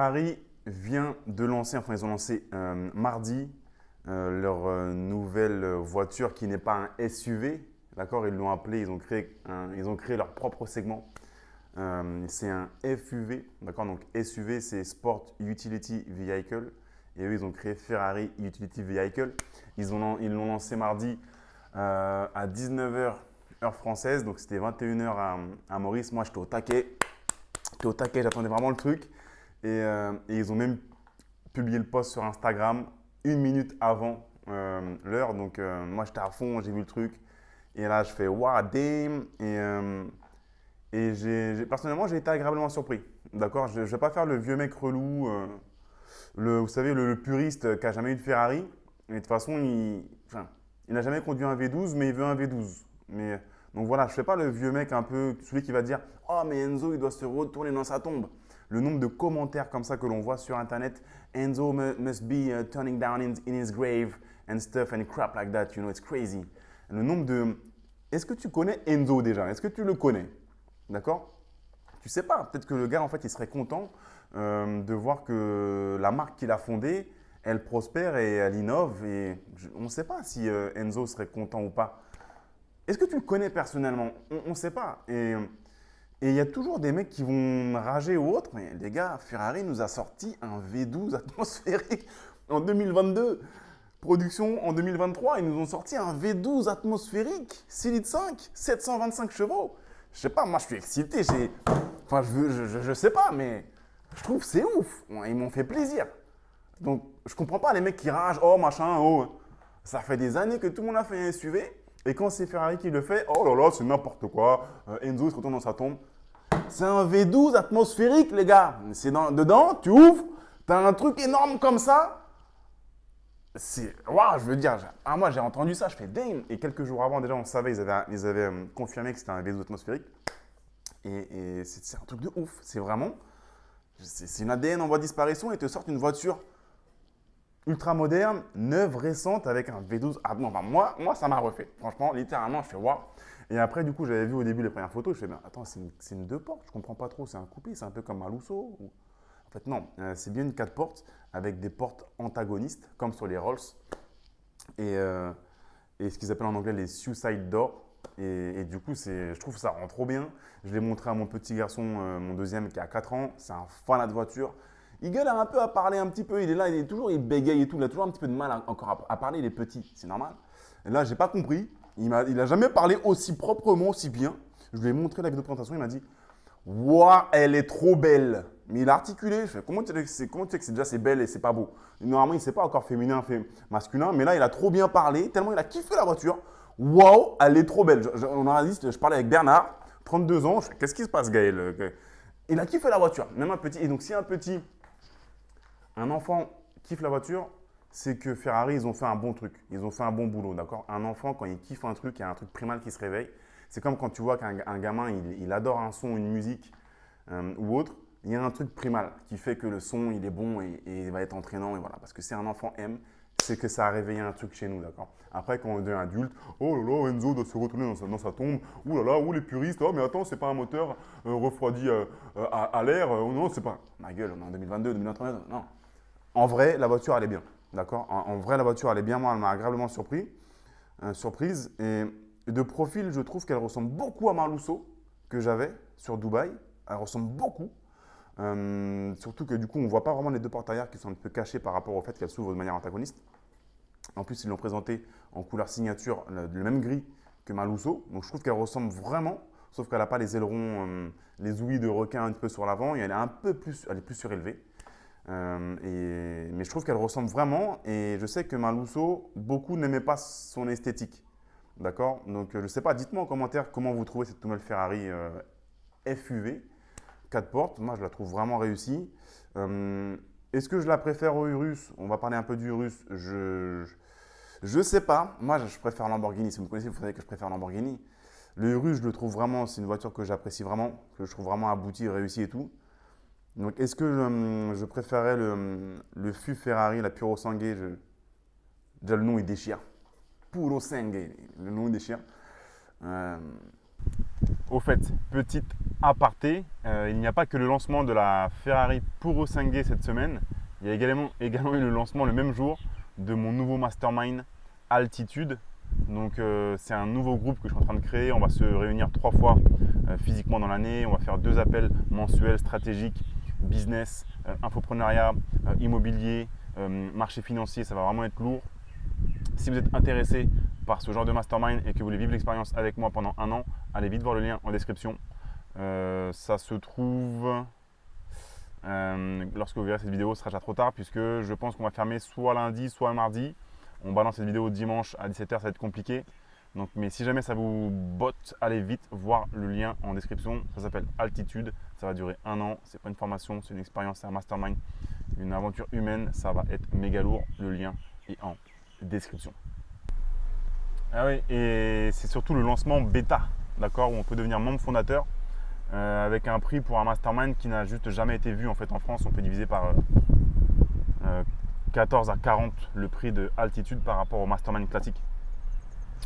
Ferrari vient de lancer, enfin ils ont lancé mardi leur nouvelle voiture qui n'est pas un SUV. D'accord, ils l'ont appelé, ils ont créé leur propre segment. C'est un FUV. D'accord, donc SUV c'est Sport Utility Vehicle. Et eux, ils ont créé Ferrari Utility Vehicle. Ils l'ont lancé mardi à 19h heure française. Donc c'était 21h à Maurice. Moi, j'étais au taquet. J'attendais vraiment le truc. Et ils ont même publié le post sur Instagram 1 minute avant l'heure. Donc moi, j'étais à fond, j'ai vu le truc. Et là, je fais wow, damn. Et personnellement, j'ai été agréablement surpris. D'accord, je ne vais pas faire le vieux mec relou, vous savez, le puriste qui n'a jamais eu de Ferrari. Et de toute façon, il n'a jamais conduit un V12, mais il veut un V12. Donc voilà, je ne fais pas le vieux mec un peu, celui qui va dire « Oh, mais Enzo, il doit se retourner dans sa tombe ». Le nombre de commentaires comme ça que l'on voit sur Internet, « Enzo must be turning down in his grave and stuff and crap like that, you know, it's crazy ». Le nombre de… Est-ce que tu connais Enzo déjà? Est-ce que tu le connais? D'accord? Tu sais pas. Peut-être que le gars, en fait, il serait content de voir que la marque qu'il a fondée, elle prospère et elle innove. Et on ne sait pas si Enzo serait content ou pas. Est-ce que tu le connais personnellement? On ne sait pas. Et il y a toujours des mecs qui vont rager ou autre. Mais les gars, Ferrari nous a sorti un V12 atmosphérique en 2022. Production en 2023, ils nous ont sorti un V12 atmosphérique, 6 litres 5, 725 chevaux. Je sais pas, moi je suis excité. Enfin, je sais pas, mais je trouve que c'est ouf. Ils m'ont fait plaisir. Donc, je comprends pas les mecs qui ragent, oh machin, oh. Ça fait des années que tout le monde a fait un SUV. Et quand c'est Ferrari qui le fait, oh là là, c'est n'importe quoi. Enzo il se retourne dans sa tombe. C'est un V12 atmosphérique, les gars. Dedans, tu ouvres, tu as un truc énorme comme ça. Waouh, je veux dire, moi j'ai entendu ça, je fais damn. Et quelques jours avant, déjà, on savait, ils avaient confirmé que c'était un V12 atmosphérique. Et c'est un truc de ouf. C'est vraiment, c'est une ADN en voie de disparition et te sortent une voiture ultra moderne, neuve, récente avec un V12. Ah non, enfin, moi, ça m'a refait. Franchement, littéralement, je fais waouh. Et après, du coup, j'avais vu au début les premières photos. Je fais, mais attends, c'est une deux portes. Je comprends pas trop. C'est un coupé. C'est un peu comme un Lusso. En fait, non. C'est bien une 4 portes avec des portes antagonistes, comme sur les Rolls. Et ce qu'ils appellent en anglais les suicide doors. Et du coup, je trouve que ça rend trop bien. Je l'ai montré à mon petit garçon, mon deuxième, qui a 4 ans. C'est un fanat de voiture. Il galère un peu à parler un petit peu. Il est là, il bégaye et tout. Il a toujours un petit peu de mal encore à parler. Il est petit, c'est normal. Et là, j'ai pas compris. Il n'a jamais parlé aussi proprement, aussi bien. Je lui ai montré la vidéo de présentation. Il m'a dit « Waouh, elle est trop belle !» Mais il a articulé. Je fais, comment tu sais que déjà c'est belle et c'est pas beau? Normalement, il ne sait pas encore féminin, masculin. Mais là, il a trop bien parlé. Tellement il a kiffé la voiture. Waouh, elle est trop belle. On a dit, je parlais avec Bernard, 32 ans. Je fais, qu'est-ce qui se passe, Gaël? Il a kiffé la voiture. Même un petit. Et donc, si un enfant kiffe la voiture, c'est que Ferrari, ils ont fait un bon truc. Ils ont fait un bon boulot, d'accord? Un enfant, quand il kiffe un truc, il y a un truc primal qui se réveille. C'est comme quand tu vois qu'un gamin, il adore un son, une musique ou autre. Il y a un truc primal qui fait que le son, il est bon et il va être entraînant. Et voilà, parce que si un enfant aime, c'est que ça a réveillé un truc chez nous, d'accord? Après, quand on devient adulte, oh là là, Enzo doit se retourner dans sa tombe. Ouh là là, où les puristes? Oh, mais attends, c'est pas un moteur refroidi à l'air. Non, c'est pas. Ma gueule, on est en 2022, 2023. Non. En vrai, la voiture, elle est bien. D'accord? En vrai, la voiture, elle est bien. Moi, elle m'a agréablement surprise. Et de profil, je trouve qu'elle ressemble beaucoup à ma Lusso que j'avais sur Dubaï. Elle ressemble beaucoup. Surtout que du coup, on ne voit pas vraiment les deux portes arrière qui sont un peu cachées par rapport au fait qu'elles s'ouvrent de manière antagoniste. En plus, ils l'ont présentée en couleur signature, le même gris que ma Lusso. Donc, je trouve qu'elle ressemble vraiment, sauf qu'elle n'a pas les ailerons, les ouïes de requin un peu sur l'avant. Et elle est plus surélevée. Mais je trouve qu'elle ressemble vraiment. Et je sais que ma Lusso, beaucoup n'aimaient pas son esthétique. D'accord? Donc, je ne sais pas, dites-moi en commentaire comment vous trouvez cette nouvelle Ferrari FUV. 4 portes, moi je la trouve vraiment réussie. Est-ce que je la préfère au Urus? On va parler un peu du Urus. Je sais pas. Moi je préfère Lamborghini. Si vous me connaissez, vous savez que je préfère Lamborghini. Le Urus, je le trouve vraiment, c'est une voiture que j'apprécie vraiment, que je trouve vraiment aboutie, réussie et tout. Donc est-ce que je préférais le FU Ferrari, la Puro Sangue? Déjà le nom il déchire. Puro Sangue, le nom il déchire. Au fait, petite aparté, il n'y a pas que le lancement de la Ferrari Purosangue cette semaine, il y a également eu le lancement le même jour de mon nouveau mastermind Altitude. Donc c'est un nouveau groupe que je suis en train de créer. On va se réunir 3 fois physiquement dans l'année. On va faire 2 appels mensuels stratégiques, business, infopreneuriat, immobilier, marché financier. Ça va vraiment être lourd. Si vous êtes intéressé par ce genre de mastermind et que vous voulez vivre l'expérience avec moi pendant 1 an, allez vite voir le lien en description. Ça se trouve, lorsque vous verrez cette vidéo, ce sera déjà trop tard puisque je pense qu'on va fermer soit lundi, soit mardi. On balance cette vidéo dimanche à 17h, ça va être compliqué. Donc, mais si jamais ça vous botte, allez vite voir le lien en description. Ça s'appelle Altitude. Ça va durer 1 an. C'est pas une formation, c'est une expérience, c'est un mastermind, une aventure humaine. Ça va être méga lourd. Le lien est en description. Ah oui, et c'est surtout le lancement bêta, d'accord, où on peut devenir membre fondateur avec un prix pour un mastermind qui n'a juste jamais été vu en fait en France. On peut diviser par 14 à 40 le prix de Altitude par rapport au mastermind classique.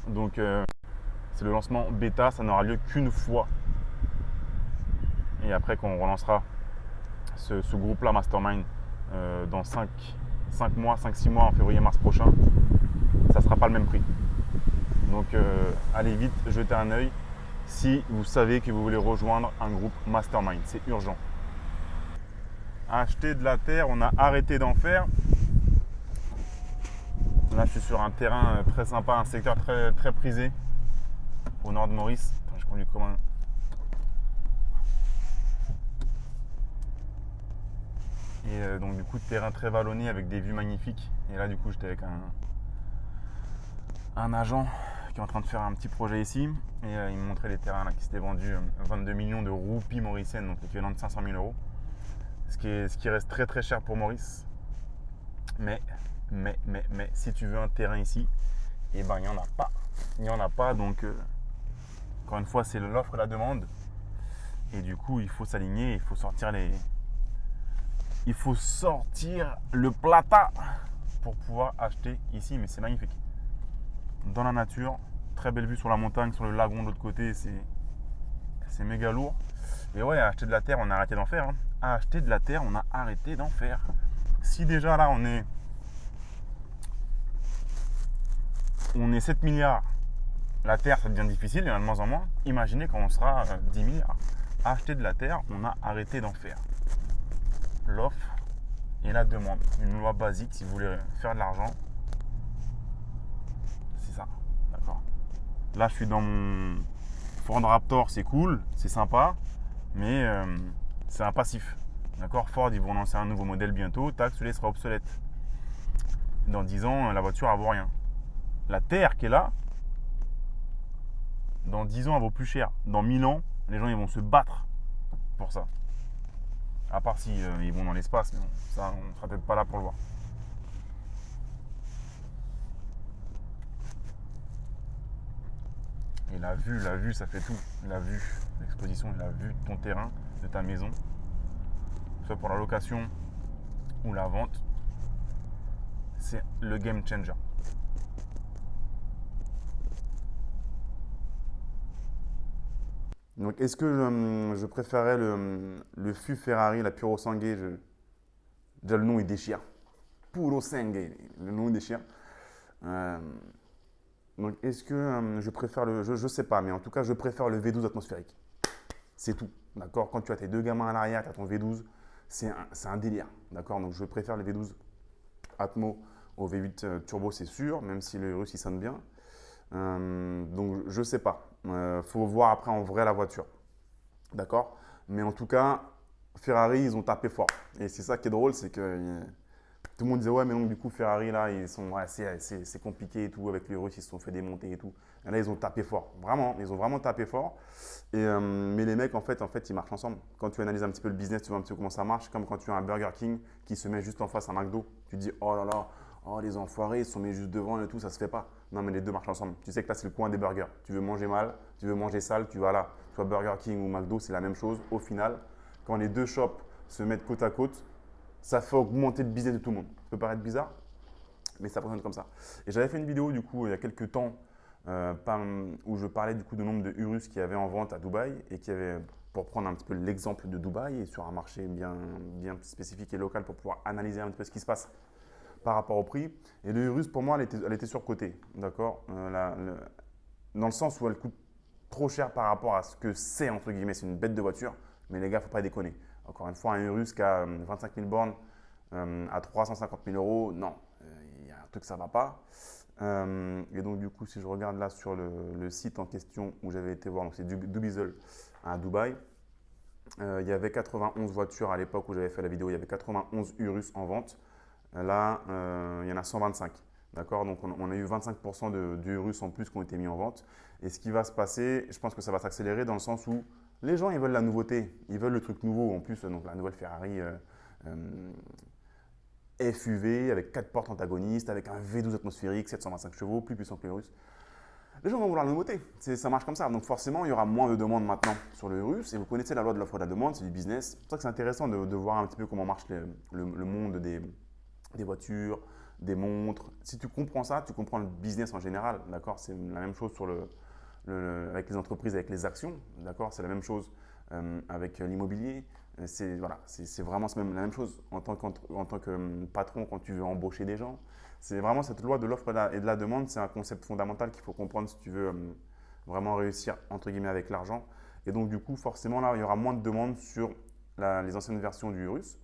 Donc c'est le lancement bêta, ça n'aura lieu qu'une fois. Et après quand on relancera ce groupe-là mastermind dans 5 mois, 5-6 mois en février-mars prochain, ça ne sera pas le même prix. Donc allez vite jeter un œil si vous savez que vous voulez rejoindre un groupe mastermind, c'est urgent. Acheter de la terre, on a arrêté d'en faire. Là je suis sur un terrain très sympa, un secteur très, très prisé au nord de Maurice. Attends, je conduis comme un... Et donc du coup terrain très vallonné avec des vues magnifiques. Et là du coup j'étais avec un agent qui est en train de faire un petit projet ici et il me montrait les terrains là, qui s'étaient vendus 22 millions de roupies mauriciennes, donc l'équivalent de 500 000 euros. Ce qui reste très très cher pour Maurice. Mais si tu veux un terrain ici, et ben il n'y en a pas. Il n'y en a pas, donc encore une fois c'est l'offre et la demande. Et du coup il faut s'aligner, il faut sortir le plata pour pouvoir acheter ici, mais c'est magnifique. Dans la nature, très belle vue sur la montagne, sur le lagon de l'autre côté, c'est méga lourd. Et ouais, acheter de la terre, on a arrêté d'en faire. Acheter de la terre, on a arrêté d'en faire. Si déjà là, on est 7 milliards, la terre, ça devient difficile, il y en a de moins en moins. Imaginez quand on sera 10 milliards. Acheter de la terre, on a arrêté d'en faire. L'offre et la demande. Une loi basique, si vous voulez faire de l'argent, c'est ça. D'accord. Là, je suis dans mon Ford Raptor, c'est cool, c'est sympa, mais c'est un passif. D'accord. Ford, ils vont lancer un nouveau modèle bientôt, tac, celui-là sera obsolète. Dans 10 ans, la voiture, elle vaut rien. La terre qui est là, dans 10 ans, elle vaut plus cher. Dans 1000 ans, les gens ils vont se battre pour ça. À part si ils vont dans l'espace, mais bon, ça, on ne sera peut-être pas là pour le voir. Et la vue, ça fait tout. La vue, l'exposition et la vue de ton terrain, de ta maison, soit pour la location ou la vente, c'est le game changer. Donc, est-ce que je préférais le fût Ferrari, la Purosangue déjà le nom il déchire. Purosangue, le nom il déchire. Euh, donc, est-ce que je préfère je sais pas, mais en tout cas, je préfère le V12 atmosphérique. C'est tout, d'accord. Quand tu as tes 2 gamins à l'arrière, tu as ton V12, c'est un délire, d'accord. Donc, je préfère le V12 Atmo au V8 Turbo, c'est sûr, même si le russe il sonne bien. Donc, je sais pas. Faut voir après en vrai la voiture, d'accord. Mais en tout cas, Ferrari, ils ont tapé fort. Et c'est ça qui est drôle, c'est que tout le monde disait ouais, mais donc du coup Ferrari là, c'est compliqué et tout. Avec les Russes, ils se sont fait démonter et tout. Et là, ils ont tapé fort. Vraiment, ils ont vraiment tapé fort. Et, mais les mecs, en fait, ils marchent ensemble. Quand tu analyses un petit peu le business, tu vois un petit peu comment ça marche. Comme quand tu as un Burger King qui se met juste en face à un McDo. Tu te dis oh là là, oh les enfoirés, ils se sont mis juste devant et tout, ça se fait pas. Non, mais les deux marchent ensemble. Tu sais que là, c'est le coin des burgers. Tu veux manger mal, tu veux manger sale, tu vas là. Tu vois, Burger King ou McDo, c'est la même chose. Au final, quand les deux shops se mettent côte à côte, ça fait augmenter le business de tout le monde. Ça peut paraître bizarre, mais ça fonctionne comme ça. Et j'avais fait une vidéo du coup il y a quelques temps où je parlais du coup du nombre de Urus qu'il y avait en vente à Dubaï et qui avait, pour prendre un petit peu l'exemple de Dubaï et sur un marché bien spécifique et local pour pouvoir analyser un petit peu ce qui se passe par rapport au prix. Et le Urus, pour moi, elle était surcotée, d'accord. Dans le sens où elle coûte trop cher par rapport à ce que c'est, entre guillemets, c'est une bête de voiture, mais les gars, faut pas déconner. Encore une fois, un Urus qui a 25 000 bornes à 350 000 euros, non, il y a un truc, ça va pas. Et donc, du coup, si je regarde là sur le site en question où j'avais été voir, donc c'est Dubizzle à Dubaï, il y avait 91 voitures à l'époque où j'avais fait la vidéo, il y avait 91 Urus en vente. Là, il y en a 125. D'accord. Donc, on a eu 25% de Urus en plus qui ont été mis en vente. Et ce qui va se passer, je pense que ça va s'accélérer dans le sens où les gens, ils veulent la nouveauté. Ils veulent le truc nouveau. En plus, donc la nouvelle Ferrari FUV avec 4 portes antagonistes, avec un V12 atmosphérique, 725 chevaux, plus puissant que le Urus. Les gens vont vouloir la nouveauté. Ça marche comme ça. Donc forcément, il y aura moins de demandes maintenant sur le Urus. Et vous connaissez la loi de l'offre et de la demande, c'est du business. C'est pour ça que c'est intéressant de voir un petit peu comment marche le monde des voitures, des montres. Si tu comprends ça, tu comprends le business en général. D'accord. C'est la même chose avec les entreprises, avec les actions. D'accord. C'est la même chose avec l'immobilier. C'est voilà, c'est vraiment même la même chose en tant que patron quand tu veux embaucher des gens. C'est vraiment cette loi de l'offre et de la demande, c'est un concept fondamental qu'il faut comprendre si tu veux vraiment réussir entre guillemets avec l'argent. Et donc du coup, forcément là, il y aura moins de demandes sur les anciennes versions du Urus,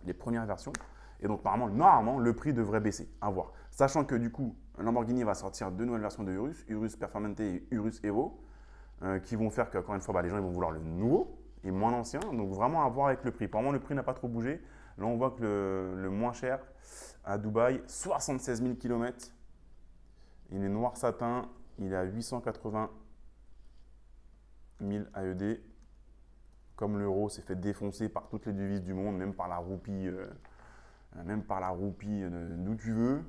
les premières versions. Et donc normalement, le prix devrait baisser. À voir. Sachant que du coup, Lamborghini va sortir deux nouvelles versions de Urus, Urus Performante et Urus Evo, qui vont faire qu'encore une fois, les gens ils vont vouloir le nouveau et moins l'ancien. Donc vraiment à voir avec le prix. Pour moi, le prix n'a pas trop bougé. Là, on voit que le moins cher à Dubaï, 76 000 km. Il est noir satin. Il est à 880 000 AED. Comme l'euro s'est fait défoncer par toutes les devises du monde, même par la roupie, d'où tu veux,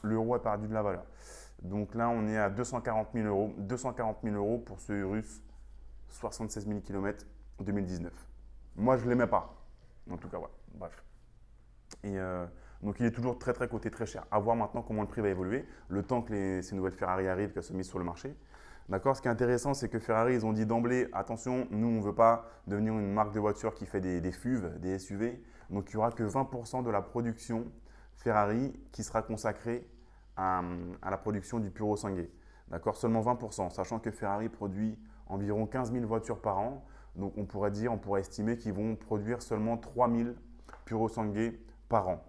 l'euro a perdu de la valeur. Donc là, on est à 240 000 euros. 240 000 euros pour ce Urus 76 000 km 2019. Moi, je ne l'aimais pas. En tout cas, ouais. Bref. Et donc, il est toujours très, très coté, très cher. À voir maintenant comment le prix va évoluer, le temps que ces nouvelles Ferrari arrivent, qu'elles soient mises sur le marché. D'accord. Ce qui est intéressant, c'est que Ferrari, ils ont dit d'emblée, attention, nous, on ne veut pas devenir une marque de voiture qui fait des FUV, des SUV. Donc, il n'y aura que 20% de la production Ferrari qui sera consacrée à la production du puro sanguin. D'accord. Seulement 20%, sachant que Ferrari produit environ 15 000 voitures par an. Donc, on pourrait estimer qu'ils vont produire seulement 3 000 puro sanguin par an.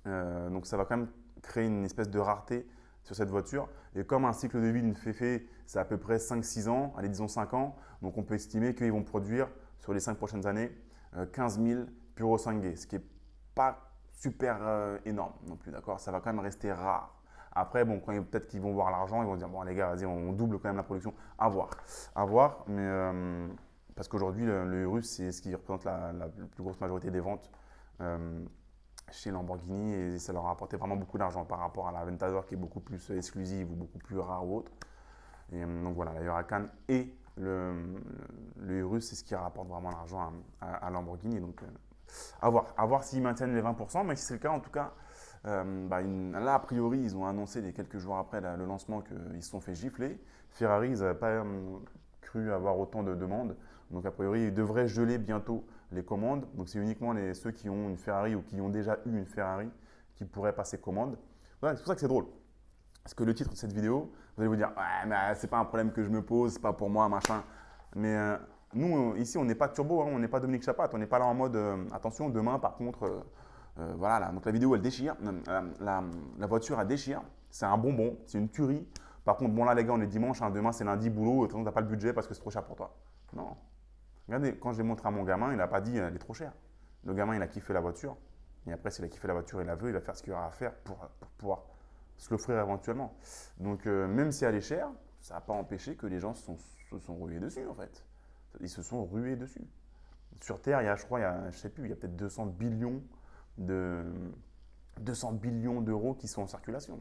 Donc, ça va quand même créer une espèce de rareté sur cette voiture. Et comme un cycle de vie d'une Féfé, c'est à peu près 5-6 ans, allez disons 5 ans, donc on peut estimer qu'ils vont produire sur les 5 prochaines années 15 000 puro sanguin, ce qui n'est pas super énorme non plus, d'accord. Ça va quand même rester rare. Après, bon, peut-être qu'ils vont voir l'argent, ils vont dire, bon les gars, vas-y, on double quand même la production. À voir, mais parce qu'aujourd'hui, le Urus, c'est ce qui représente la plus grosse majorité des ventes chez Lamborghini et ça leur a apporté vraiment beaucoup d'argent par rapport à la Aventador qui est beaucoup plus exclusive ou beaucoup plus rare ou autre. Et donc voilà, la Huracan et le Urus, c'est ce qui rapporte vraiment l'argent à Lamborghini. Donc à voir s'ils maintiennent les 20%, mais si c'est le cas, en tout cas, là a priori, ils ont annoncé quelques jours après le lancement qu'ils se sont fait gifler. Ferrari, ils n'avaient pas cru avoir autant de demandes. Donc a priori, ils devraient geler bientôt les commandes. Donc c'est uniquement ceux qui ont une Ferrari ou qui ont déjà eu une Ferrari qui pourraient passer commande. Voilà, c'est pour ça que c'est drôle. Parce que le titre de cette vidéo, vous allez vous dire, ouais, mais c'est pas un problème que je me pose, c'est pas pour moi, machin. Mais nous, ici, on n'est pas turbo, hein, on n'est pas Dominique Chapat, on n'est pas là en mode, attention, demain, par contre, voilà, là, donc la vidéo, elle déchire, la voiture, elle déchire, c'est un bonbon, c'est une tuerie. Par contre, bon là, les gars, on est dimanche, hein, demain, c'est lundi, boulot, de toute façon, tu n'as pas le budget parce que c'est trop cher pour toi. Non. Regardez, quand je l'ai montré à mon gamin, il n'a pas dit, elle est trop chère. Le gamin, il a kiffé la voiture. Et après, s'il a kiffé la voiture, il la veut, il va faire ce qu'il aura à faire pour pouvoir se l'offrir éventuellement. Donc, même si elle est chère, ça n'a pas empêché que les gens se sont rués dessus, en fait. Ils se sont rués dessus. Sur Terre, il y a, je crois, je sais plus, il y a peut-être 200 billions d'euros qui sont en circulation.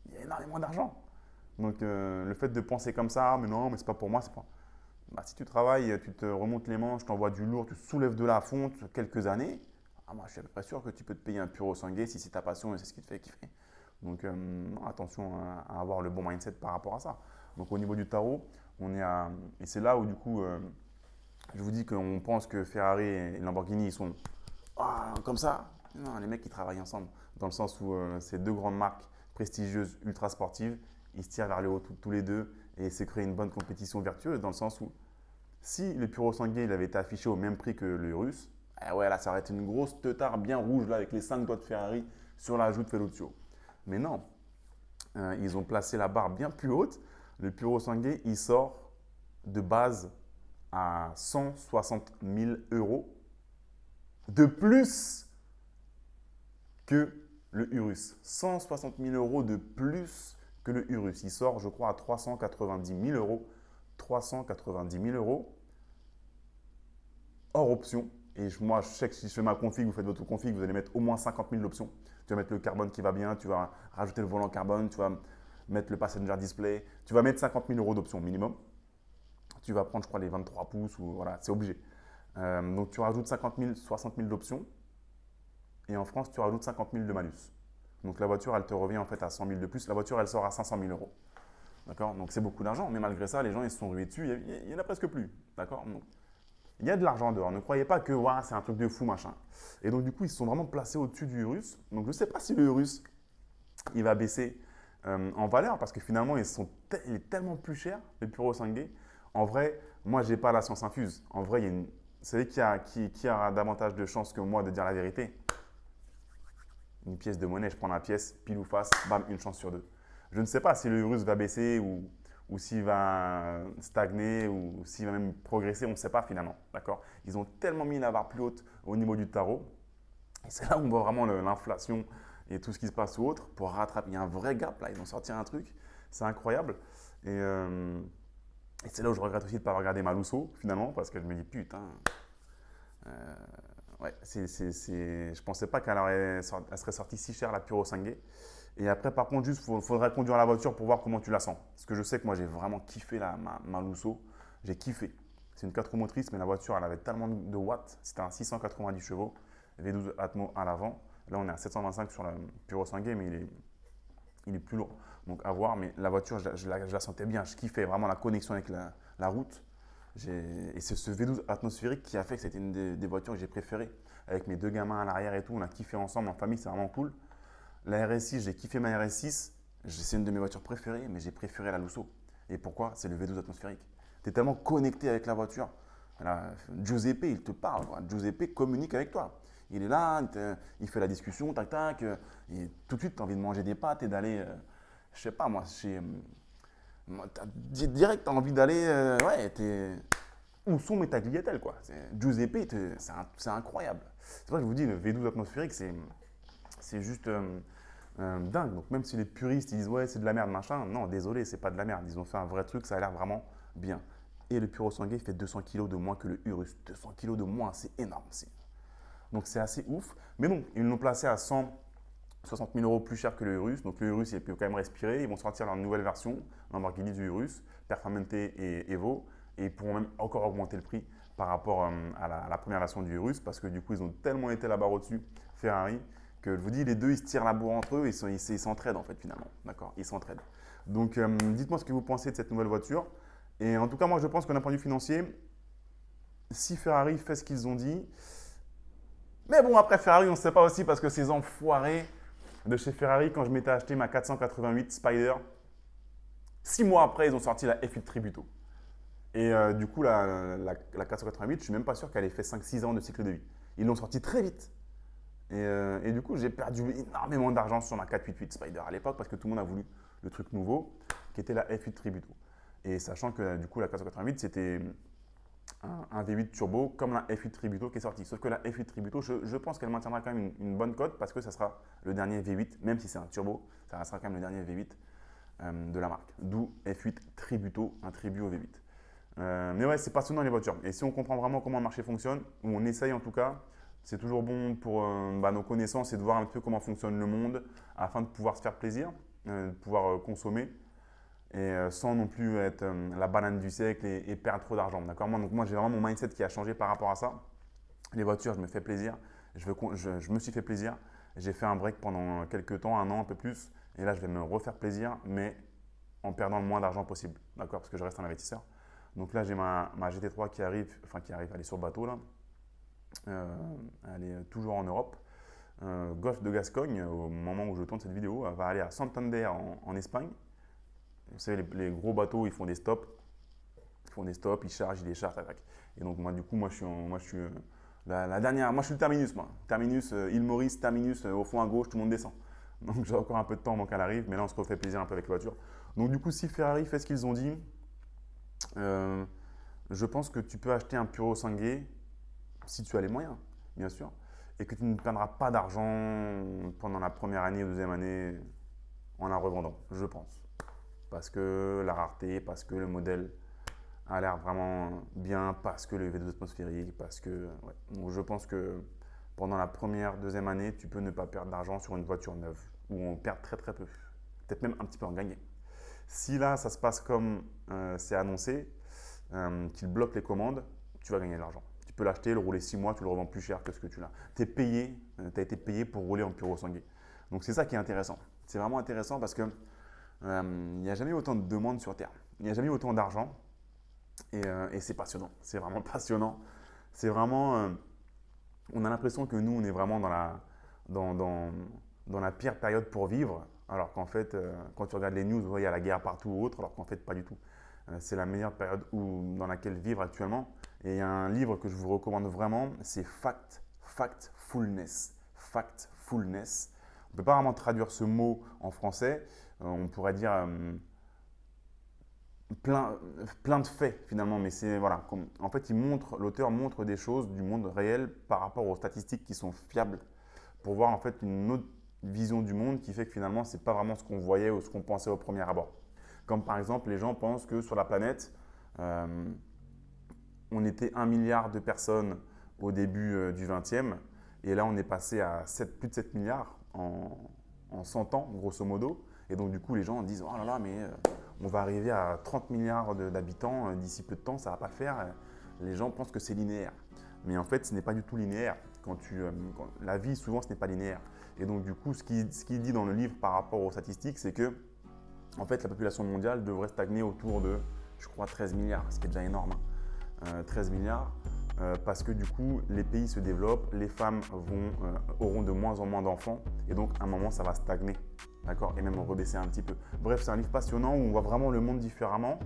Il y a énormément d'argent. Donc, le fait de penser comme ça, mais non, mais c'est pas pour moi, c'est pas… si tu travailles, tu te remontes les manches, tu envoies du lourd, tu soulèves de la fonte quelques années, moi, je suis à peu près sûr que tu peux te payer un puro sanguin si c'est ta passion et c'est ce qui te fait kiffer. Donc attention à avoir le bon mindset par rapport à ça. Donc au niveau du tarot, et c'est là où du coup, je vous dis qu'on pense que Ferrari et Lamborghini, ils sont comme ça. Non, les mecs, ils travaillent ensemble. Dans le sens où ces deux grandes marques prestigieuses, ultra sportives, ils se tirent vers le haut tous les deux et c'est créer une bonne compétition vertueuse dans le sens où si le Puro Sanguet il avait été affiché au même prix que le Urus, ouais, là, ça aurait été une grosse teutard bien rouge là, avec les 5 doigts de Ferrari sur la joue de Ferruccio. Mais non, ils ont placé la barre bien plus haute. Le Puro Sanguet, il sort de base à 160 000 euros de plus que le Urus. 160 000 euros de plus que le Urus. Il sort, je crois, à 390 000 euros. 390 000 euros hors option. Et moi, je sais que si je fais ma config, vous faites votre config, vous allez mettre au moins 50 000 d'options. Tu vas mettre le carbone qui va bien, tu vas rajouter le volant carbone, tu vas mettre le passenger display, tu vas mettre 50 000 euros d'options minimum. Tu vas prendre, je crois, les 23 pouces, ou voilà, c'est obligé. Donc, tu rajoutes 50 000, 60 000 d'options. Et en France, tu rajoutes 50 000 de malus. Donc, la voiture, elle te revient en fait à 100 000 de plus. La voiture, elle sort à 500 000 euros. D'accord? Donc, c'est beaucoup d'argent. Mais malgré ça, les gens, ils se sont rués dessus. Il n'y en a presque plus. D'accord? Donc, il y a de l'argent dehors. Ne croyez pas que c'est un truc de fou, machin. Et donc, du coup, ils se sont vraiment placés au-dessus du Urus. Donc, je ne sais pas si le Urus, il va baisser en valeur parce que finalement, il est tellement plus cher, le Puro Sanguet. En vrai, moi, je n'ai pas la science infuse. En vrai, vous savez qui a davantage de chances que moi de dire la vérité? Une pièce de monnaie, je prends la pièce, pile ou face, bam, une chance sur deux. Je ne sais pas si le Urus va baisser ou s'il va stagner ou s'il va même progresser, on ne sait pas finalement. D'accord? Ils ont tellement mis la barre plus haute au niveau du tarot. Et c'est là où on voit vraiment l'inflation et tout ce qui se passe ou autre pour rattraper. Il y a un vrai gap là, ils ont sorti un truc, c'est incroyable. Et c'est là où je regrette aussi de ne pas avoir regardé Maluso finalement parce que je me dis putain. Ouais, je ne pensais pas elle serait sortie si chère la Puro Sanguet. Et après, par contre, juste, il faudrait conduire la voiture pour voir comment tu la sens. Parce que je sais que moi, j'ai vraiment kiffé ma Lusso. J'ai kiffé. C'est une 4 roues motrices, mais la voiture, elle avait tellement de watts. C'était un 690 chevaux, V12 Atmo à l'avant. Là, on est à 725 sur la Puro Sanguet, mais il est plus lourd. Donc, à voir. Mais la voiture, je la sentais bien. Je kiffais vraiment la connexion avec la route. Et c'est ce V12 atmosphérique qui a fait que c'était une des voitures que j'ai préférées. Avec mes deux gamins à l'arrière et tout, on a kiffé ensemble en famille, c'est vraiment cool. La RS6, j'ai kiffé ma RS6. C'est une de mes voitures préférées, mais j'ai préféré la Lusso. Et pourquoi? C'est le V12 atmosphérique. Tu es tellement connecté avec la voiture. Là, Giuseppe, il te parle. Quoi. Giuseppe communique avec toi. Il est là, il fait la discussion, tac, tac. Et tout de suite, tu as envie de manger des pâtes et d'aller, je sais pas moi, direct, tu as envie d'aller, où sont mes tagliatelles quoi. Giuseppe, c'est incroyable. C'est vrai que je vous dis, le V12 atmosphérique, c'est juste dingue. Donc même si les puristes ils disent ouais c'est de la merde machin, non désolé c'est pas de la merde. Ils ont fait un vrai truc, ça a l'air vraiment bien. Et le Puro Sanguet fait 200 kg de moins que le Urus. 200 kg de moins, c'est énorme. Donc c'est assez ouf. Mais non, ils l'ont placé à 160 000 euros plus cher que le Urus. Donc le Urus il peut quand même respirer. Ils vont sortir leur nouvelle version, Lamborghini du Urus, Performante et Evo. Et ils pourront même encore augmenter le prix par rapport à la première version du Urus parce que du coup ils ont tellement été la barre au-dessus, Ferrari, que je vous dis, les deux, ils se tirent la bourre entre eux et ils s'entraident en fait finalement. D'accord? Ils s'entraident. Donc, dites-moi ce que vous pensez de cette nouvelle voiture. Et en tout cas, moi, je pense que d'un point de vue financier, si Ferrari fait ce qu'ils ont dit, mais bon, après Ferrari, on ne sait pas aussi parce que ces enfoirés de chez Ferrari, quand je m'étais acheté ma 488 Spider, 6 mois après, ils ont sorti la F8 Tributo. Et du coup, la 488, je ne suis même pas sûr qu'elle ait fait 5-6 ans de cycle de vie. Ils l'ont sorti très vite. Et du coup, j'ai perdu énormément d'argent sur ma 488 Spider à l'époque parce que tout le monde a voulu le truc nouveau qui était la F8 Tributo. Et sachant que du coup, la 488, c'était un V8 turbo comme la F8 Tributo qui est sortie. Sauf que la F8 Tributo, je pense qu'elle maintiendra quand même une bonne cote parce que ça sera le dernier V8, même si c'est un turbo, ça restera quand même le dernier V8 de la marque. D'où F8 Tributo, un tribut au V8. Mais ouais, c'est passionnant les voitures. Et si on comprend vraiment comment le marché fonctionne, ou on essaye en tout cas, c'est toujours bon pour nos connaissances et de voir un peu comment fonctionne le monde afin de pouvoir se faire plaisir, de pouvoir consommer et sans non plus être la banane du siècle et perdre trop d'argent. D'accord? Moi, j'ai vraiment mon mindset qui a changé par rapport à ça. Les voitures, je me fais plaisir. Je me suis fait plaisir. J'ai fait un break pendant quelques temps, un an, un peu plus. Et là, je vais me refaire plaisir, mais en perdant le moins d'argent possible, d'accord? Parce que je reste un investisseur. Donc là, j'ai ma GT3 qui arrive, elle est sur le bateau là. Elle est toujours en Europe. Golfe de Gascogne, au moment où je tourne cette vidéo, elle va aller à Santander en Espagne. Vous savez, les gros bateaux, ils font des stops. Ils chargent, ils déchargent, tac, tac. Et donc, moi, du coup, moi, je suis la dernière. Moi, je suis le terminus, moi. Terminus, île Maurice, terminus, au fond à gauche, tout le monde descend. Donc, j'ai encore un peu de temps avant qu'elle arrive, mais là, on se refait plaisir un peu avec la voiture. Donc, du coup, si Ferrari fait ce qu'ils ont dit, je pense que tu peux acheter un Puro Sangue si tu as les moyens, bien sûr, et que tu ne perdras pas d'argent pendant la première année ou deuxième année en la revendant, je pense. Parce que la rareté, parce que le modèle a l'air vraiment bien, parce que le V12 atmosphérique, parce que… Ouais. Donc je pense que pendant la première, deuxième année, tu peux ne pas perdre d'argent sur une voiture neuve, où on perd très très peu, peut-être même un petit peu en gagner. Si là, ça se passe comme c'est annoncé, qu'il bloque les commandes, tu vas gagner de l'argent. Tu peux l'acheter, le rouler 6 mois, tu le revends plus cher que ce que tu l'as. Tu as été payé pour rouler en Puro Sangue. Donc c'est ça qui est intéressant. C'est vraiment intéressant parce que il n'y a jamais autant de demandes sur Terre. Il n'y a jamais autant d'argent et c'est passionnant. C'est vraiment passionnant. C'est vraiment… on a l'impression que nous, on est vraiment dans la pire période pour vivre, alors qu'en fait, quand tu regardes les news, il y a la guerre partout ou autre, alors qu'en fait, pas du tout. C'est la meilleure période dans laquelle vivre actuellement. Et il y a un livre que je vous recommande vraiment, c'est Factfulness. Factfulness. On ne peut pas vraiment traduire ce mot en français. On pourrait dire plein de faits finalement, mais c'est voilà. En fait, l'auteur montre des choses du monde réel par rapport aux statistiques qui sont fiables pour voir en fait une autre vision du monde qui fait que finalement, ce n'est pas vraiment ce qu'on voyait ou ce qu'on pensait au premier abord. Comme par exemple, les gens pensent que sur la planète, on était 1 milliard de personnes au début du 20e et là, on est passé à plus de 7 milliards en 100 ans, grosso modo. Et donc, du coup, les gens disent « Oh là là, mais on va arriver à 30 milliards d'habitants d'ici peu de temps, ça ne va pas le faire. » Les gens pensent que c'est linéaire. Mais en fait, ce n'est pas du tout linéaire. La vie, souvent, ce n'est pas linéaire. Et donc, du coup, ce qu'il dit dans le livre par rapport aux statistiques, c'est que en fait, la population mondiale devrait stagner autour de, je crois, 13 milliards, ce qui est déjà énorme. 13 milliards, parce que du coup, les pays se développent, les femmes auront de moins en moins d'enfants, et donc à un moment, ça va stagner, d'accord, et même rebaisser un petit peu. Bref, c'est un livre passionnant où on voit vraiment le monde différemment,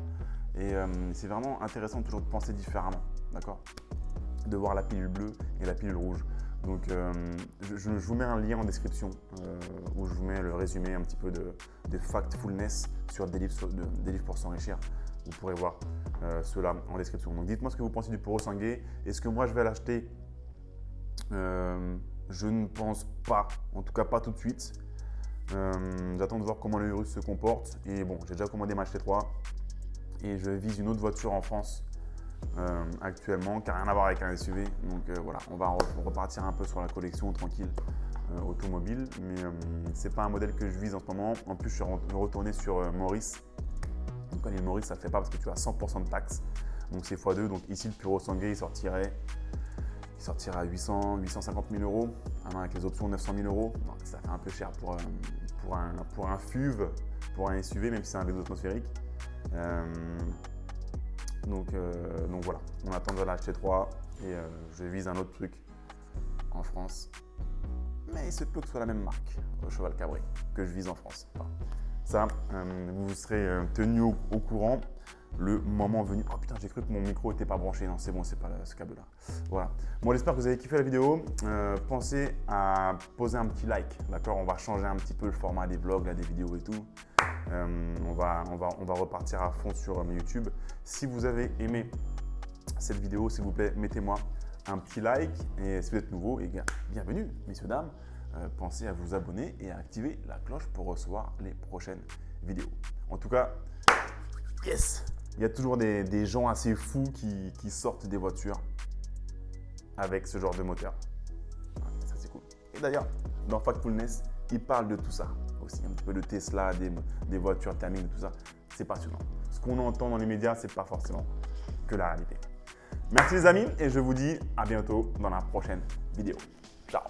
et c'est vraiment intéressant toujours de penser différemment, d'accord, de voir la pilule bleue et la pilule rouge. Donc, je vous mets un lien en description où je vous mets le résumé un petit peu de Factfulness sur des livres pour s'enrichir. Vous pourrez voir cela en description. Donc, dites-moi ce que vous pensez du Puro Sangue. Est-ce que moi, je vais l'acheter? Je ne pense pas, en tout cas pas tout de suite. J'attends de voir comment le virus se comporte. Et bon, j'ai déjà commandé ma GT3 et je vise une autre voiture en France. Actuellement, qui n'a rien à voir avec un SUV. Donc voilà, on va repartir un peu sur la collection tranquille automobile. Mais ce n'est pas un modèle que je vise en ce moment. En plus, je suis retourné sur Maurice. Donc l'île Maurice, ça ne le fait pas parce que tu as 100% de taxes. Donc c'est x2. Donc ici, le Puro Sangue, il sortirait à 850 000 euros. Avec les options, 900 000 euros. Donc, ça fait un peu cher pour un FUV, pour un SUV, même si c'est un V12 atmosphérique. Donc voilà, on attend de la GT3 et je vise un autre truc en France. Mais il se peut que ce soit la même marque, Cheval Cabré, que je vise en France. Enfin, ça, vous serez tenu au courant le moment venu. Oh putain, j'ai cru que mon micro n'était pas branché. Non, c'est bon, c'est pas ce câble-là. Voilà. Bon, j'espère que vous avez kiffé la vidéo. Pensez à poser un petit like, d'accord? On va changer un petit peu le format des vlogs, là, des vidéos et tout. On va repartir à fond sur YouTube. Si vous avez aimé cette vidéo, s'il vous plaît, mettez-moi un petit like. Et si vous êtes nouveau, bienvenue, messieurs, dames. Pensez à vous abonner et à activer la cloche pour recevoir les prochaines vidéos. En tout cas, yes! Il y a toujours des gens assez fous qui sortent des voitures avec ce genre de moteur. Ça, c'est cool. Et d'ailleurs, dans Factfulness, ils parlent de tout ça aussi, un petit peu de Tesla, des voitures thermiques, de tout ça. C'est passionnant. Ce qu'on entend dans les médias, ce n'est pas forcément que la réalité. Merci les amis et je vous dis à bientôt dans la prochaine vidéo. Ciao!